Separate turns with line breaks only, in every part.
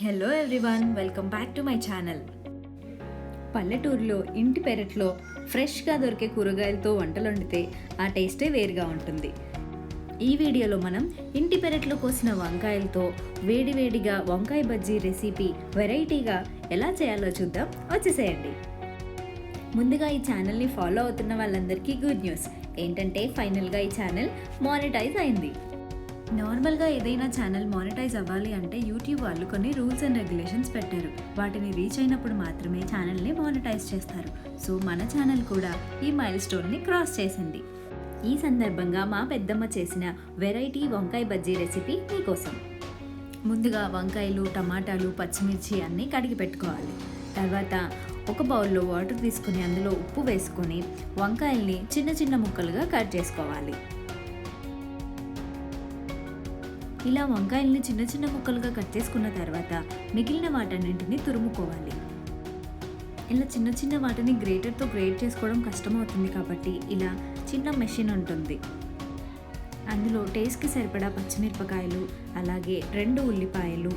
Hello everyone, welcome back to my channel. పల్లెటూరులో ఇంటి పెరట్లో ఫ్రెష్గా దొరికే కూరగాయలతో వంటలు వండితే ఆ టేస్టే వేరుగా ఉంటుంది. ఈ వీడియోలో మనం ఇంటి పెరట్లో కోసిన వంకాయలతో వేడివేడిగా వంకాయ బజ్జీ రెసిపీ వెరైటీగా ఎలా చేయాలో చూద్దాం. వచ్చేసేయండి. ముందుగా ఈ ఛానల్ని ఫాలో అవుతున్న వాళ్ళందరికీ గుడ్ న్యూస్ ఏంటంటే ఫైనల్గా ఈ ఛానల్ మానిటైజ్ అయింది. నార్మల్గా ఏదైనా ఛానల్ మానిటైజ్ అవ్వాలి అంటే యూట్యూబ్ వాళ్ళు కొన్ని రూల్స్ అండ్ రెగ్యులేషన్స్ పెట్టారు. వాటిని రీచ్ అయినప్పుడు మాత్రమే ఛానల్ని మానిటైజ్ చేస్తారు. సో మన ఛానల్ కూడా ఈ మైల్ స్టోన్ని క్రాస్ చేసింది. ఈ సందర్భంగా మా పెద్దమ్మ చేసిన వెరైటీ వంకాయ బజ్జీ రెసిపీ మీకోసం. ముందుగా వంకాయలు, టమాటాలు, పచ్చిమిర్చి అన్నీ కడిగి పెట్టుకోవాలి. తర్వాత ఒక బౌల్లో వాటర్ తీసుకుని అందులో ఉప్పు వేసుకొని వంకాయల్ని చిన్న చిన్న ముక్కలుగా కట్ చేసుకోవాలి. ఇలా వంకాయల్ని చిన్న చిన్న ముక్కలుగా కట్ చేసుకున్న తర్వాత మిగిలిన వాటన్నింటినీ తురుముకోవాలి. ఇలా చిన్న చిన్న వాటిని గ్రేటర్తో గ్రేట్ చేసుకోవడం కష్టమవుతుంది కాబట్టి ఇలా చిన్న మెషిన్ ఉంటుంది. అందులో టేస్ట్కి సరిపడా పచ్చిమిరపకాయలు, అలాగే 2 ఉల్లిపాయలు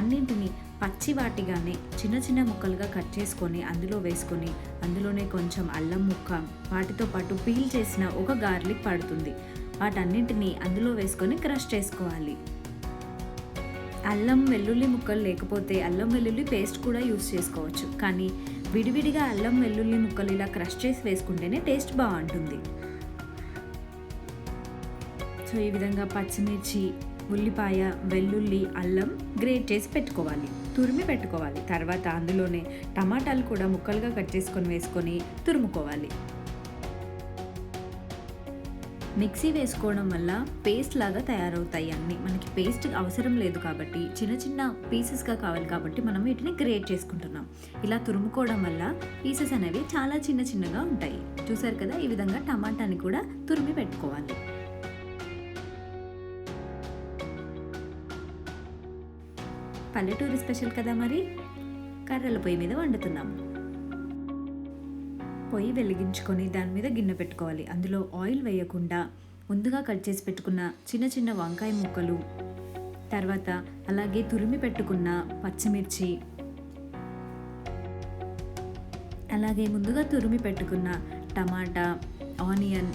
అన్నింటినీ పచ్చి వాటిగానే చిన్న చిన్న ముక్కలుగా కట్ చేసుకొని అందులో వేసుకొని అందులోనే కొంచెం అల్లం ముక్క, వాటితో పాటు పీల్ చేసిన ఒక గార్లిక్ పడుతుంది. వాటన్నింటినీ అందులో వేసుకొని క్రష్ చేసుకోవాలి. అల్లం వెల్లుల్లి ముక్కలు లేకపోతే అల్లం వెల్లుల్లి పేస్ట్ కూడా యూస్ చేసుకోవచ్చు. కానీ విడివిడిగా అల్లం వెల్లుల్లి ముక్కలు ఇలా క్రష్ చేసి వేసుకుంటేనే టేస్ట్ బాగుంటుంది. సో ఈ విధంగా పచ్చిమిర్చి, ఉల్లిపాయ, వెల్లుల్లి, అల్లం గ్రేట్ చేసి పెట్టుకోవాలి, తురిమి పెట్టుకోవాలి. తర్వాత అందులోనే టమాటాలు కూడా ముక్కలుగా కట్ చేసుకొని వేసుకొని తురుముకోవాలి. మిక్సీ వేసుకోవడం వల్ల పేస్ట్ లాగా తయారవుతాయి అన్నీ. మనకి పేస్ట్ అవసరం లేదు కాబట్టి చిన్న చిన్న పీసెస్గా కావాలి కాబట్టి మనం వీటిని గ్రేట్ చేసుకుంటున్నాం. ఇలా తురుముకోవడం వల్ల పీసెస్ అనేవి చాలా చిన్న చిన్నగా ఉంటాయి. చూసారు కదా, ఈ విధంగా టమాటాని కూడా తురిమి పెట్టుకోవాలి. పల్లెటూరు స్పెషల్ కదా, మరి కర్రల పొయ్యి మీద వండుతున్నాము. పొయ్యి వెలిగించుకొని దాని మీద గిన్నె పెట్టుకోవాలి. అందులో ఆయిల్ వేయకుండా ముందుగా కట్ చేసి పెట్టుకున్న చిన్న చిన్న వంకాయ ముక్కలు, తర్వాత అలాగే తురిమి పెట్టుకున్న పచ్చిమిర్చి, అలాగే ముందుగా తురిమి పెట్టుకున్న టమాటా, ఆనియన్,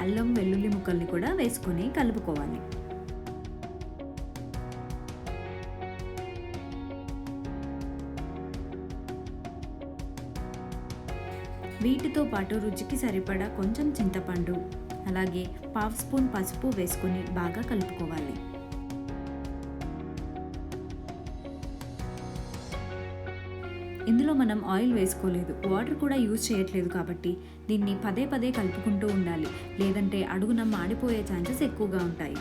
అల్లం వెల్లుల్లి ముక్కల్ని కూడా వేసుకొని కలుపుకోవాలి. వీటితో పాటు రుచికి సరిపడా కొంచెం చింతపండు, అలాగే 1/2 స్పూన్ పసుపు వేసుకొని బాగా కలుపుకోవాలి. ఇందులో మనం ఆయిల్ వేసుకోలేదు, వాటర్ కూడా యూజ్ చేయట్లేదు కాబట్టి దీన్ని పదే పదే కలుపుకుంటూ ఉండాలి. లేదంటే అడుగున మాడిపోయే ఛాన్సెస్ ఎక్కువగా ఉంటాయి.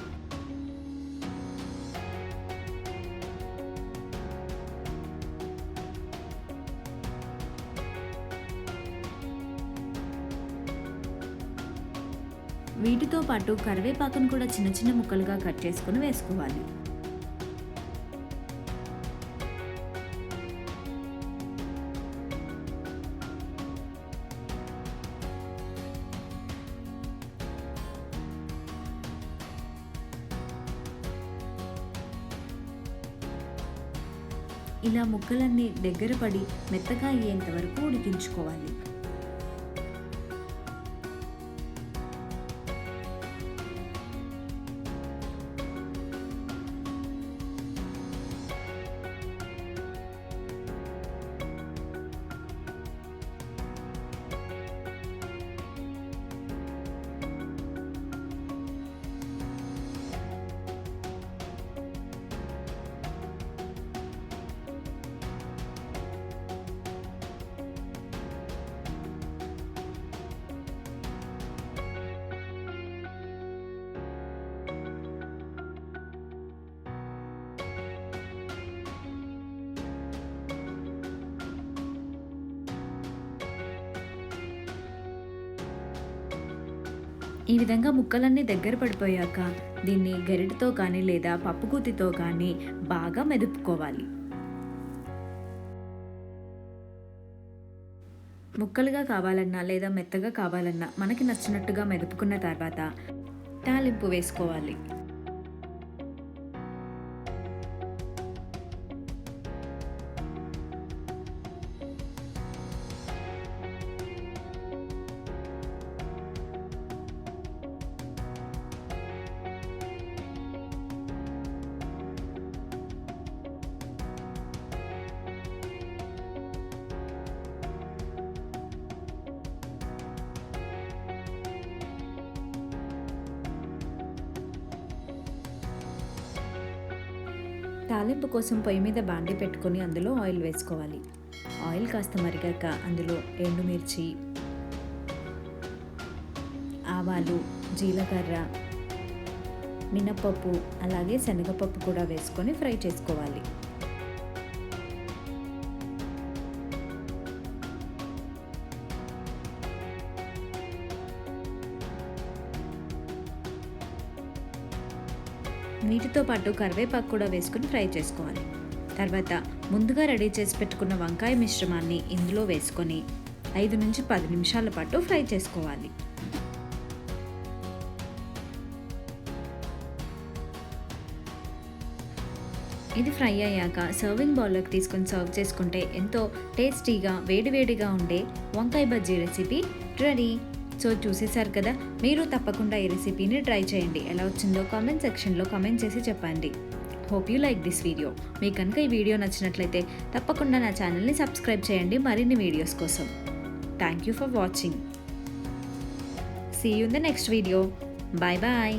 వీటితో పాటు కరివేపాకును కూడా చిన్న చిన్న ముక్కలుగా కట్ చేసుకుని వేసుకోవాలి. ఇలా ముక్కలన్నీ దగ్గర పడి మెత్తగా అయ్యేంత వరకు ఉడికించుకోవాలి. ఈ విధంగా ముక్కలన్నీ దగ్గర పడిపోయాక దీన్ని గరిటతో కానీ లేదా పప్పుగుత్తితో కానీ బాగా మెదుపుకోవాలి. ముక్కలుగా కావాలన్నా లేదా మెత్తగా కావాలన్నా మనకి నచ్చినట్టుగా మెదుపుకున్న తర్వాత తాలింపు వేసుకోవాలి. తాలింపు కోసం పొయ్యి మీద బాండి పెట్టుకొని అందులో ఆయిల్ వేసుకోవాలి. ఆయిల్ కాస్త మరిగాక అందులో ఎండుమిర్చి, ఆవాలు, జీలకర్ర, మినపప్పు అలాగే శనగపప్పు కూడా వేసుకొని ఫ్రై చేసుకోవాలి. వీటితో పాటు కరివేపాకు కూడా వేసుకొని ఫ్రై చేసుకోవాలి. తర్వాత ముందుగా రెడీ చేసి పెట్టుకున్న వంకాయ మిశ్రమాన్ని ఇందులో వేసుకొని 5 నుంచి 10 నిమిషాల పాటు ఫ్రై చేసుకోవాలి. ఇది ఫ్రై అయ్యాక సర్వింగ్ బౌల్లోకి తీసుకొని సర్వ్ చేసుకుంటే ఎంతో టేస్టీగా వేడివేడిగా ఉండే వంకాయ బజ్జీ రెసిపీ రెడీ. సో చూసేశారు కదా, మీరు తప్పకుండా ఈ రెసిపీని ట్రై చేయండి. ఎలా వచ్చిందో కామెంట్ సెక్షన్లో కామెంట్ చేసి చెప్పండి. Hope you like this video. మీకు కనుక ఈ వీడియో నచ్చినట్లయితే తప్పకుండా నా ఛానల్ని సబ్స్క్రైబ్ చేయండి మరిన్ని వీడియోస్ కోసం. Thank you for watching. See you in the next video. Bye bye.